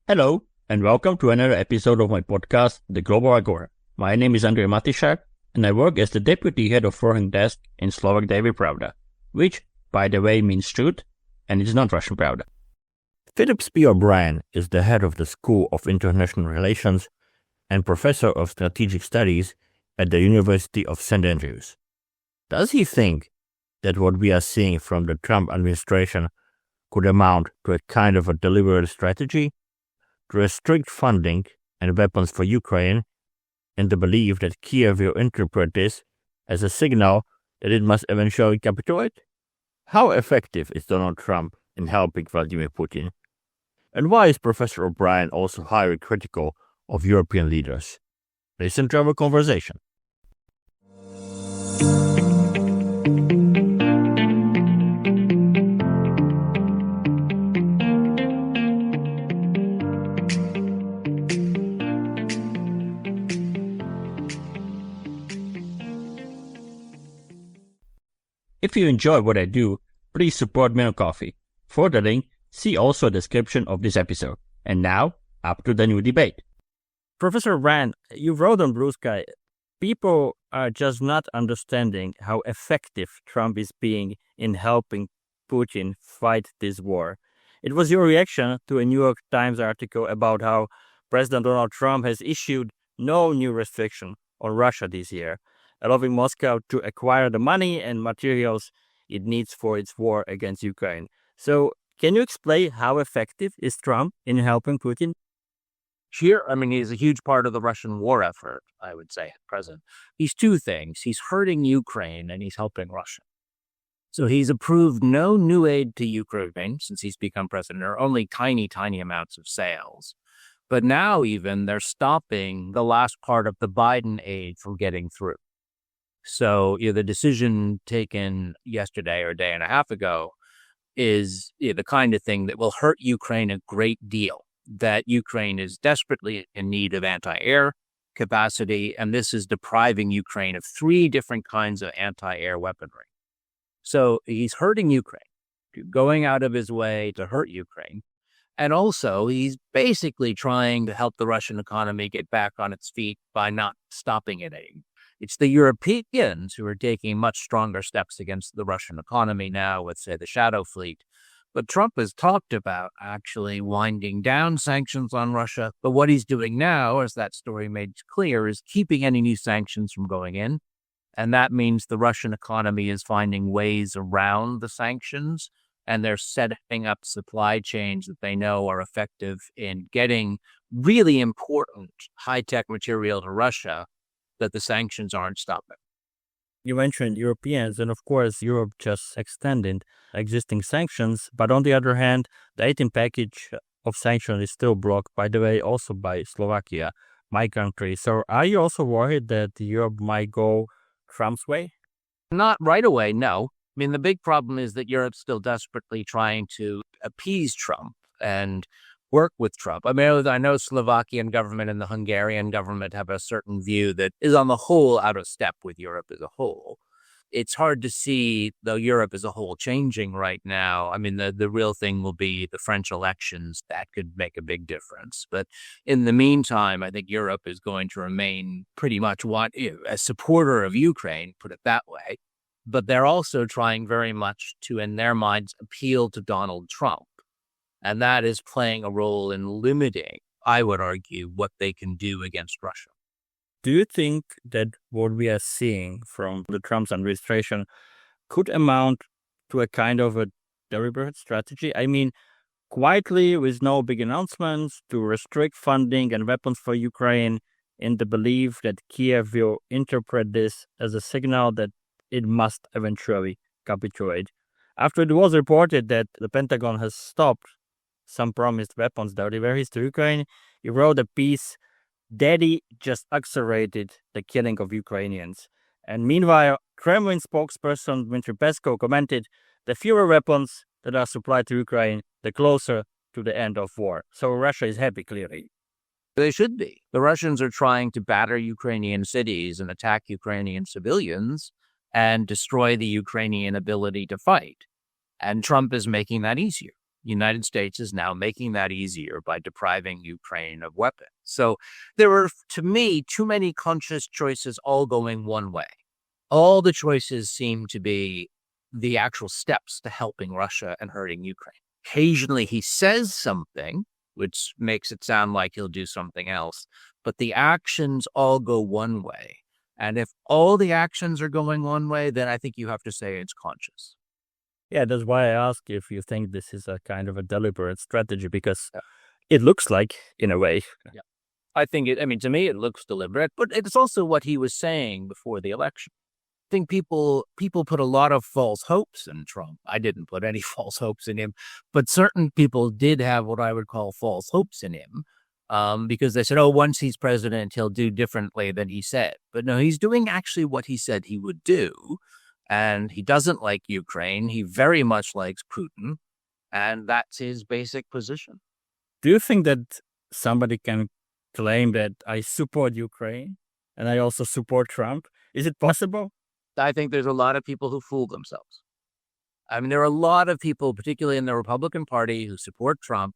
Hello, and welcome to another episode of my podcast, The Global Agora. My name is Andrej Matišak, and I work as the Deputy Head of Foreign Desk in Slovak Daily Pravda, which, by the way, means truth, and it's not Russian Pravda. Phillips O'Brien is the head of the School of International Relations and Professor of Strategic Studies at the University of St. Andrews. Does he think that what we are seeing from the Trump administration could amount to a kind of a deliberate strategy to restrict funding and weapons for Ukraine, in the belief that Kiev will interpret this as a signal that it must eventually capitulate? How effective is Donald Trump in helping Vladimir Putin? And why is Professor O'Brien also highly critical of European leaders? Listen to our conversation. If you enjoy what I do, please support me on Coffee. For the link, see also a description of this episode. And now, up to the new debate. Professor O'Brien, you wrote on Blue Sky, people are just not understanding how effective Trump is being in helping Putin fight this war. It was your reaction to a New York Times article about how President Donald Trump has issued no new restriction on Russia this year, allowing Moscow to acquire the money and materials it needs for its war against Ukraine. So, can you explain how effective is Trump in helping Putin? Sure. He's a huge part of the Russian war effort, I would say, at present. He's two things. He's hurting Ukraine and he's helping Russia. So he's approved no new aid to Ukraine since he's become president, or only tiny amounts of sales. But now even they're stopping the last part of the Biden aid from getting through. So the decision taken yesterday or a day and a half ago is the kind of thing that will hurt Ukraine a great deal, that Ukraine is desperately in need of anti-air capacity, and this is depriving Ukraine of three different kinds of anti-air weaponry. So he's hurting Ukraine, going out of his way to hurt Ukraine. And also, he's basically trying to help the Russian economy get back on its feet by not stopping it anymore. It's the Europeans who are taking much stronger steps against the Russian economy now with, say, the Shadow Fleet. But Trump has talked about actually winding down sanctions on Russia. But what he's doing now, as that story made clear, is keeping any new sanctions from going in. And that means the Russian economy is finding ways around the sanctions, and they're setting up supply chains that they know are effective in getting really important high-tech material to Russia that the sanctions aren't stopping. You mentioned Europeans, and of course, Europe just extended existing sanctions. But on the other hand, the 18th package of sanctions is still blocked, by the way, also by Slovakia, my country. So are you also worried that Europe might go Trump's way? Not right away, no. The big problem is that Europe's still desperately trying to appease Trump and work with Trump. I know Slovakian government and the Hungarian government have a certain view that is on the whole out of step with Europe as a whole. It's hard to see, though, Europe as a whole changing right now. The real thing will be the French elections. That could make a big difference. But in the meantime, I think Europe is going to remain pretty much a supporter of Ukraine, put it that way. But they're also trying very much to, in their minds, appeal to Donald Trump. And that is playing a role in limiting, I would argue, what they can do against Russia. Do you think that what we are seeing from the Trump administration could amount to a kind of a deliberate strategy? Quietly, with no big announcements, to restrict funding and weapons for Ukraine in the belief that Kiev will interpret this as a signal that it must eventually capitulate. After it was reported that the Pentagon has stopped some promised weapons deliveries to Ukraine, he wrote a piece, "Daddy just accelerated the killing of Ukrainians." And meanwhile, Kremlin spokesperson Dmitry Peskov commented, "The fewer weapons that are supplied to Ukraine, the closer to the end of war." So Russia is happy, clearly. They should be. The Russians are trying to batter Ukrainian cities and attack Ukrainian civilians and destroy the Ukrainian ability to fight. And Trump is making that easier. United States is now making that easier by depriving Ukraine of weapons. So there were, to me, too many conscious choices all going one way. All the choices seem to be the actual steps to helping Russia and hurting Ukraine. Occasionally he says something, which makes it sound like he'll do something else, but the actions all go one way. And if all the actions are going one way, then I think you have to say it's conscious. Yeah, that's why I ask if you think this is a kind of a deliberate strategy, because it looks like, in a way. Yeah. I think to me, it looks deliberate, but it's also what he was saying before the election. I think people put a lot of false hopes in Trump. I didn't put any false hopes in him, but certain people did have what I would call false hopes in him, because they said, once he's president, he'll do differently than he said. But no, he's doing actually what he said he would do. And he doesn't like Ukraine. He very much likes Putin. And that's his basic position. Do you think that somebody can claim that I support Ukraine and I also support Trump? Is it possible? I think there's a lot of people who fool themselves. There are a lot of people, particularly in the Republican Party, who support Trump,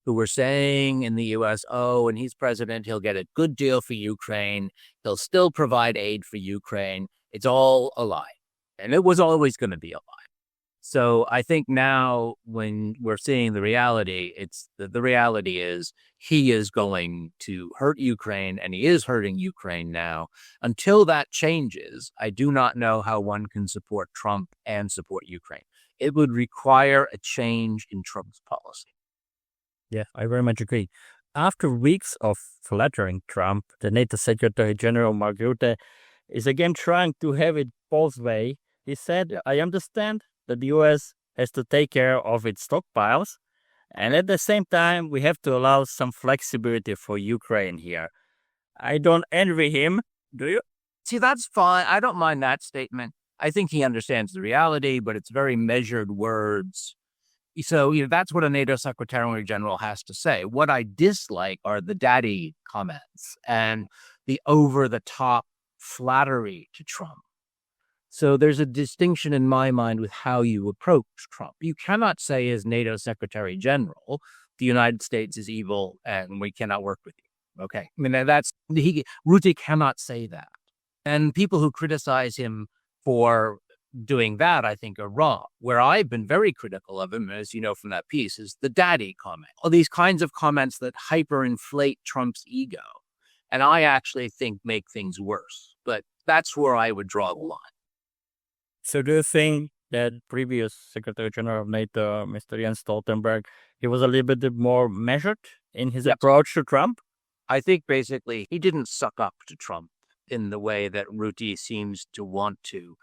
who were saying in the U.S., when he's president, he'll get a good deal for Ukraine. He'll still provide aid for Ukraine. It's all a lie. And it was always going to be a lie. So I think now when we're seeing the reality, the reality is he is going to hurt Ukraine, and he is hurting Ukraine now. Until that changes, I do not know how one can support Trump and support Ukraine. It would require a change in Trump's policy. Yeah, I very much agree. After weeks of flattering Trump, the NATO Secretary General Mark Rutte is again trying to have it both ways. He said, I understand that the U.S. has to take care of its stockpiles, and at the same time, we have to allow some flexibility for Ukraine here. I don't envy him, do you? See, that's fine. I don't mind that statement. I think he understands the reality, but it's very measured words. So, that's what a NATO Secretary General has to say. What I dislike are the daddy comments and the over-the-top flattery to Trump. So there's a distinction in my mind with how you approach Trump. You cannot say as NATO Secretary General, the United States is evil and we cannot work with you. Okay. Rutte cannot say that. And people who criticize him for doing that, I think, are wrong. Where I've been very critical of him, as you know from that piece, is the daddy comment. All these kinds of comments that hyperinflate Trump's ego. And I actually think make things worse. But that's where I would draw the line. So do you think that previous Secretary General of NATO, Mr. Jens Stoltenberg, he was a little bit more measured in his approach to Trump? I think basically he didn't suck up to Trump in the way that Rutte seems to want to.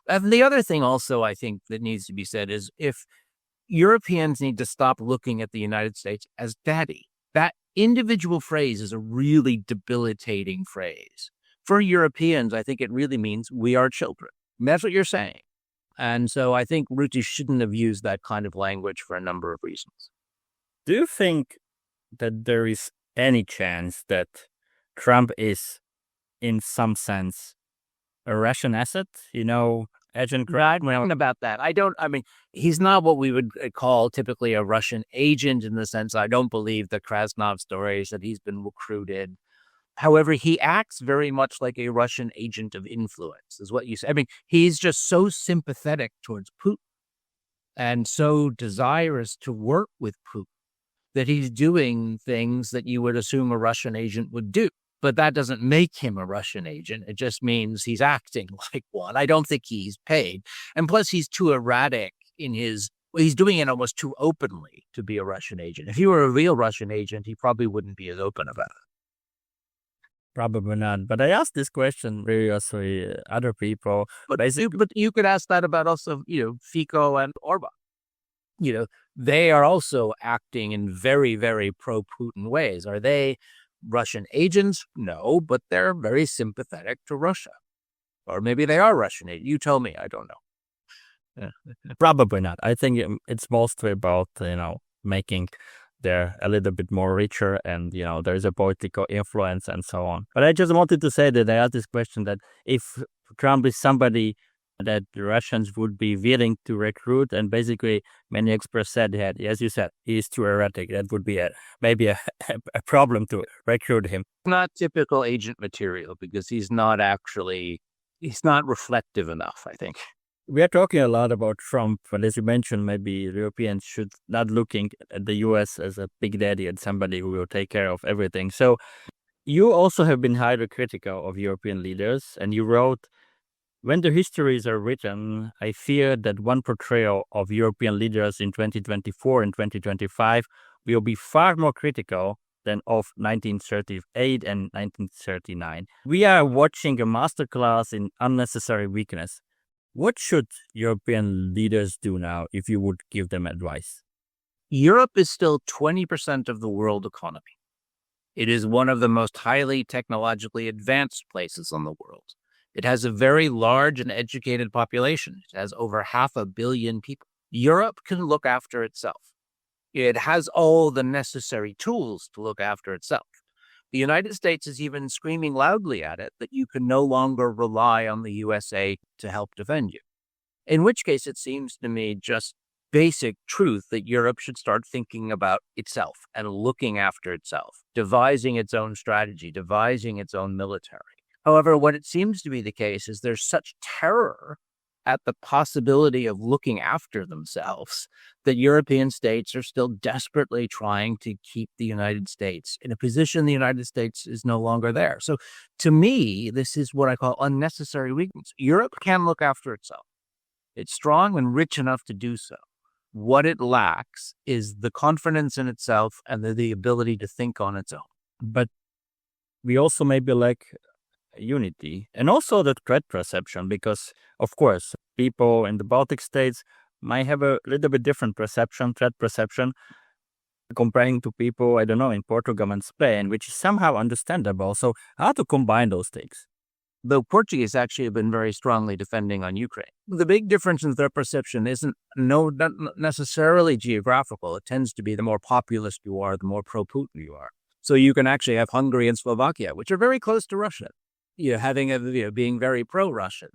And the other thing also I think that needs to be said is if Europeans need to stop looking at the United States as daddy, that individual phrase is a really debilitating phrase. For Europeans, I think it really means we are children. And that's what you're saying. And so I think Rutte shouldn't have used that kind of language for a number of reasons. Do you think that there is any chance that Trump is, in some sense, a Russian asset? Agent Right about that. He's not what we would call typically a Russian agent in the sense I don't believe the Krasnov stories that he's been recruited. However, he acts very much like a Russian agent of influence, is what you say. He's just so sympathetic towards Putin and so desirous to work with Putin that he's doing things that you would assume a Russian agent would do. But that doesn't make him a Russian agent. It just means he's acting like one. I don't think he's paid. And plus, he's too erratic he's doing it almost too openly to be a Russian agent. If he were a real Russian agent, he probably wouldn't be as open about it. Probably not. But I asked this question very also other people. But you could ask that about also, Fico and Orban. They are also acting in very, very pro-Putin ways. Are they Russian agents? No, but they're very sympathetic to Russia. Or maybe they are Russian agents. You tell me. I don't know. Probably not. I think it's mostly about, making they're a little bit more richer and, there's a political influence and so on. But I just wanted to say that I asked this question that if Trump is somebody that the Russians would be willing to recruit, and basically many experts said that, as you said, he's too erratic. That would be maybe a problem to recruit him. Not typical agent material because he's not reflective enough, I think. We are talking a lot about Trump, but as you mentioned, maybe Europeans should not looking at the US as a big daddy and somebody who will take care of everything. So you also have been highly critical of European leaders, and you wrote, "When the histories are written, I fear that one portrayal of European leaders in 2024 and 2025 will be far more critical than of 1938 and 1939. We are watching a masterclass in unnecessary weakness. What should European leaders do now if you would give them advice?" Europe is still 20% of the world economy. It is one of the most highly technologically advanced places in the world. It has a very large and educated population. It has over 500 million people. Europe can look after itself. It has all the necessary tools to look after itself. The United States is even screaming loudly at it that you can no longer rely on the USA to help defend you. In which case, it seems to me just basic truth that Europe should start thinking about itself and looking after itself, devising its own strategy, devising its own military. However, what it seems to be the case is there's such terror at the possibility of looking after themselves that European states are still desperately trying to keep the United States in a position the United States is no longer there. So to me, this is what I call unnecessary weakness. Europe can look after itself. It's strong and rich enough to do so. What it lacks is the confidence in itself and the ability to think on its own. But we also maybe lack unity and also the threat perception, because of course people in the Baltic states might have a little bit different threat perception, comparing to people, I don't know, in Portugal and Spain, which is somehow understandable. So how to combine those things? The Portuguese actually have been very strongly defending on Ukraine. The big difference in threat perception isn't not necessarily geographical. It tends to be the more populist you are, the more pro-Putin you are. So you can actually have Hungary and Slovakia, which are very close to Russia, being very pro-Russian.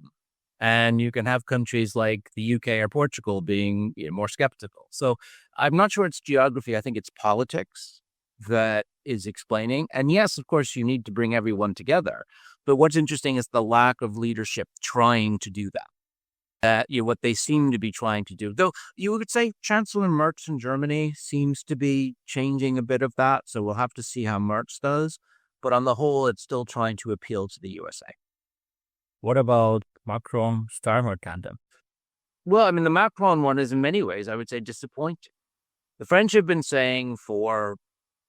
And you can have countries like the UK or Portugal being more skeptical. So I'm not sure it's geography. I think it's politics that is explaining. And yes, of course, you need to bring everyone together. But what's interesting is the lack of leadership trying to do that. What they seem to be trying to do. Though you would say Chancellor Merz in Germany seems to be changing a bit of that. So we'll have to see how Merz does. But on the whole, it's still trying to appeal to the USA. What about Macron-Starmer tandem? Well, I mean, the Macron one is in many ways, I would say, disappointing. The French have been saying for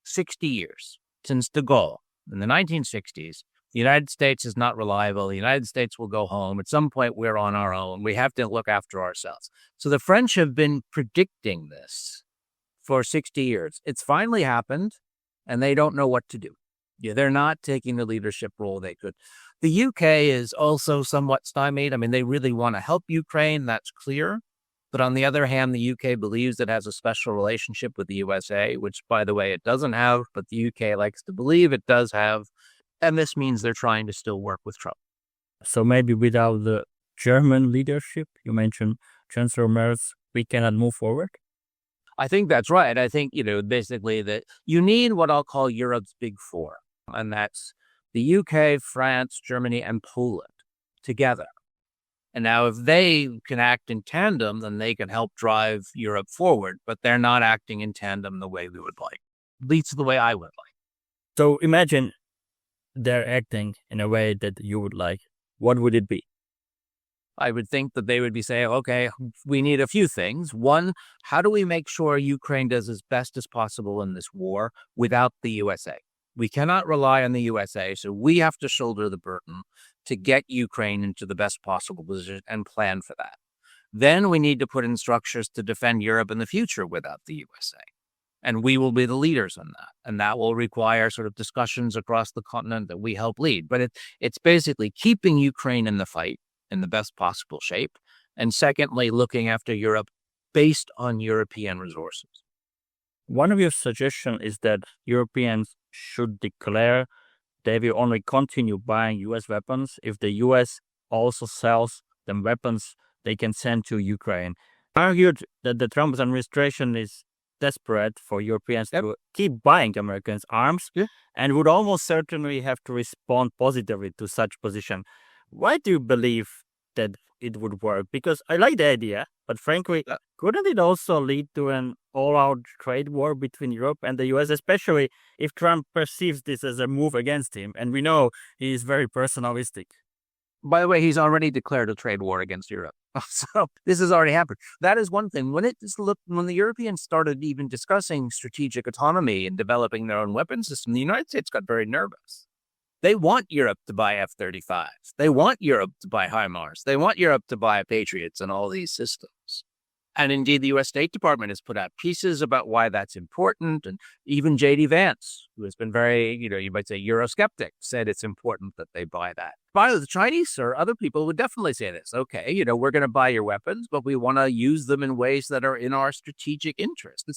60 years, since de Gaulle in the 1960s, the United States is not reliable. The United States will go home. At some point, we're on our own. We have to look after ourselves. So the French have been predicting this for 60 years. It's finally happened, and they don't know what to do. They're not taking the leadership role they could. The UK is also somewhat stymied. I mean, they really want to help Ukraine. That's clear. But on the other hand, the UK believes it has a special relationship with the USA, which, by the way, it doesn't have, but the UK likes to believe it does have. And this means they're trying to still work with Trump. So maybe without the German leadership, you mentioned Chancellor Merz, we cannot move forward? I think that's right. I think, basically that you need what I'll call Europe's big four. And that's the UK, France, Germany, and Poland together. And now if they can act in tandem, then they can help drive Europe forward. But they're not acting in tandem the way we would like, at least the way I would like. So imagine they're acting in a way that you would like. What would it be? I would think that they would be saying, okay, we need a few things. One, how do we make sure Ukraine does as best as possible in this war without the USA? We cannot rely on the USA, so we have to shoulder the burden to get Ukraine into the best possible position and plan for that. Then we need to put in structures to defend Europe in the future without the USA. And we will be the leaders in that. And that will require sort of discussions across the continent that we help lead. But it's basically keeping Ukraine in the fight in the best possible shape. And secondly, looking after Europe based on European resources. One of your suggestions is that Europeans should declare they will only continue buying U.S. weapons if the U.S. also sells the weapons they can send to Ukraine, argued that the Trump administration is desperate for Europeans to keep buying Americans arms and would almost certainly have to respond positively to such position. Why do you believe that it would work? Because I like the idea, but frankly, couldn't it also lead to an all-out trade war between Europe and the US, especially if Trump perceives this as a move against him? And we know he is very personalistic. By the way, he's already declared a trade war against Europe. So this has already happened. That is one thing. When the Europeans started even discussing strategic autonomy and developing their own weapon system, the United States got very nervous. They want Europe to buy F-35s. They want Europe to buy HIMARS. They want Europe to buy Patriots and all these systems. And indeed, the U.S. State Department has put out pieces about why that's important. And even J.D. Vance, who has been very, you might say Eurosceptic, said it's important that they buy that. By the Chinese or other people would definitely say this. Okay, we're going to buy your weapons, but we want to use them in ways that are in our strategic interest.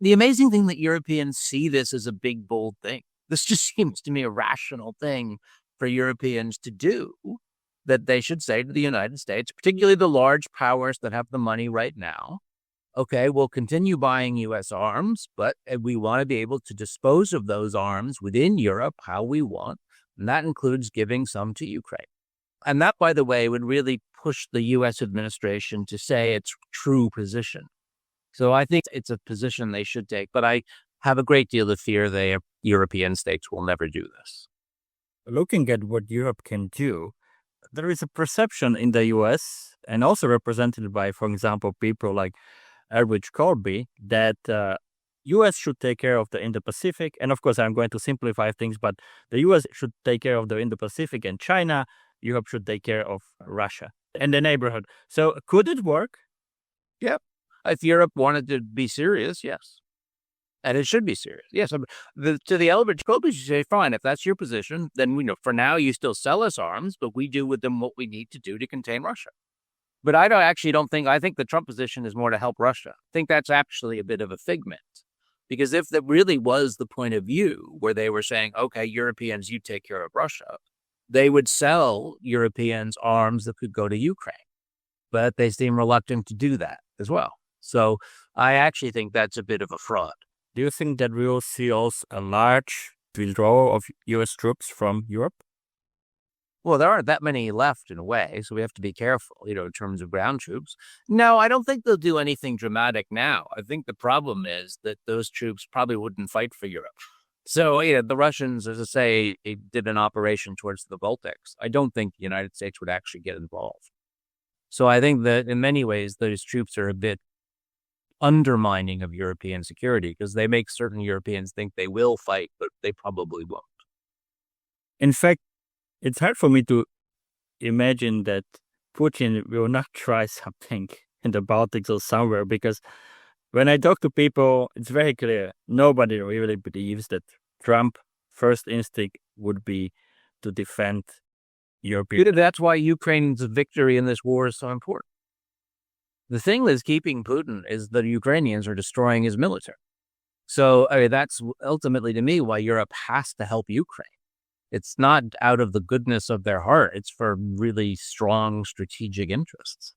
The amazing thing that Europeans see this as a big, bold thing. This just seems to me a rational thing for Europeans to do, that they should say to the United States, particularly the large powers that have the money right now, okay, we'll continue buying U.S. arms, but we want to be able to dispose of those arms within Europe how we want, and that includes giving some to Ukraine. And that, by the way, would really push the U.S. administration to say its true position. So I think it's a position they should take, but I have a great deal of fear the European states will never do this. Looking at what Europe can do, there is a perception in the U.S. and also represented by, for example, people like Erwin Colby, that U.S. should take care of the Indo-Pacific. And of course, I'm going to simplify things, but the U.S. should take care of the Indo-Pacific and China. Europe should take care of Russia and the neighborhood. So could it work? Yep. If Europe wanted to be serious, yes. And it should be serious. Yes. To the Elbridge Colby, you say, fine, if that's your position, then for now you still sell us arms, but we do with them what we need to do to contain Russia. But I think the Trump position is more to help Russia. I think that's actually a bit of a figment. Because if that really was the point of view where they were saying, okay, Europeans, you take care of Russia, they would sell Europeans arms that could go to Ukraine. But they seem reluctant to do that as well. So I actually think that's a bit of a fraud. Do you think that we will see also a large withdrawal of U.S. troops from Europe? Well, there aren't that many left in a way, so we have to be careful, in terms of ground troops. No, I don't think they'll do anything dramatic now. I think the problem is that those troops probably wouldn't fight for Europe. So, the Russians, as I say, did an operation towards the Baltics. I don't think the United States would actually get involved. So I think that in many ways, those troops are a bit undermining of European security because they make certain Europeans think they will fight, but they probably won't. In fact, it's hard for me to imagine that Putin will not try something in the Baltics or somewhere, because when I talk to people, it's very clear. Nobody really believes that Trump's first instinct would be to defend European. That's why Ukraine's victory in this war is so important. The thing that's keeping Putin is the Ukrainians are destroying his military. So that's ultimately, to me, why Europe has to help Ukraine. It's not out of the goodness of their heart. It's for really strong strategic interests.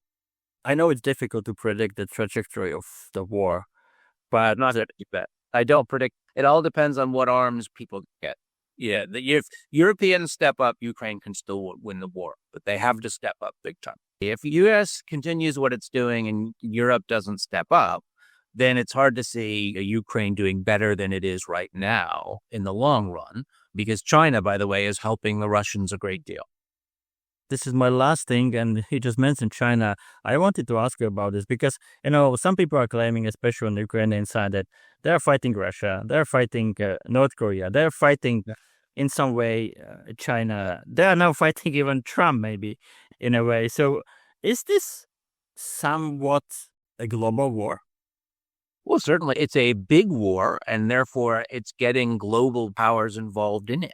I know it's difficult to predict the trajectory of the war, but not that I don't predict. It all depends on what arms people get. Yeah, if Europeans step up, Ukraine can still win the war, but they have to step up big time. If the U.S. continues what it's doing and Europe doesn't step up, then it's hard to see Ukraine doing better than it is right now in the long run, because China, by the way, is helping the Russians a great deal. This is my last thing, and he just mentioned China. I wanted to ask you about this because, some people are claiming, especially on the Ukrainian side, that they're fighting Russia, they're fighting North Korea, they're fighting in some way China. They are now fighting even Trump, maybe, in a way. So is this somewhat a global war? Well, certainly it's a big war, and therefore it's getting global powers involved in it.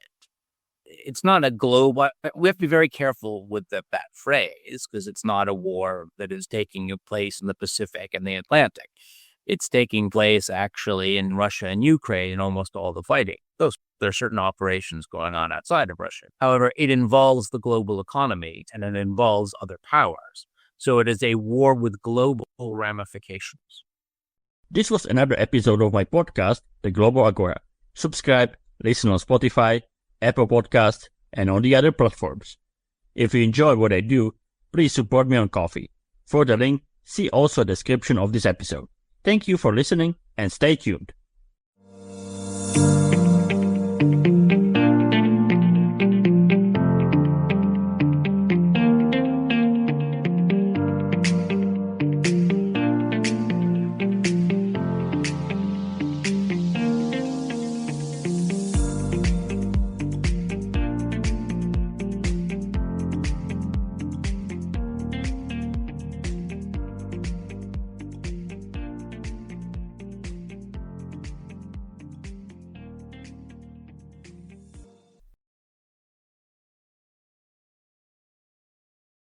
It's not a global. We have to be very careful with that phrase, because it's not a war that is taking place in the Pacific and the Atlantic. It's taking place actually in Russia and Ukraine in almost all the fighting. There are certain operations going on outside of Russia. However, it involves the global economy and it involves other powers. So it is a war with global ramifications. This was another episode of my podcast, The Global Agora. Subscribe, listen on Spotify, Apple Podcasts, and on the other platforms. If you enjoy what I do, please support me on Ko-fi. For the link, see also the description of this episode. Thank you for listening and stay tuned.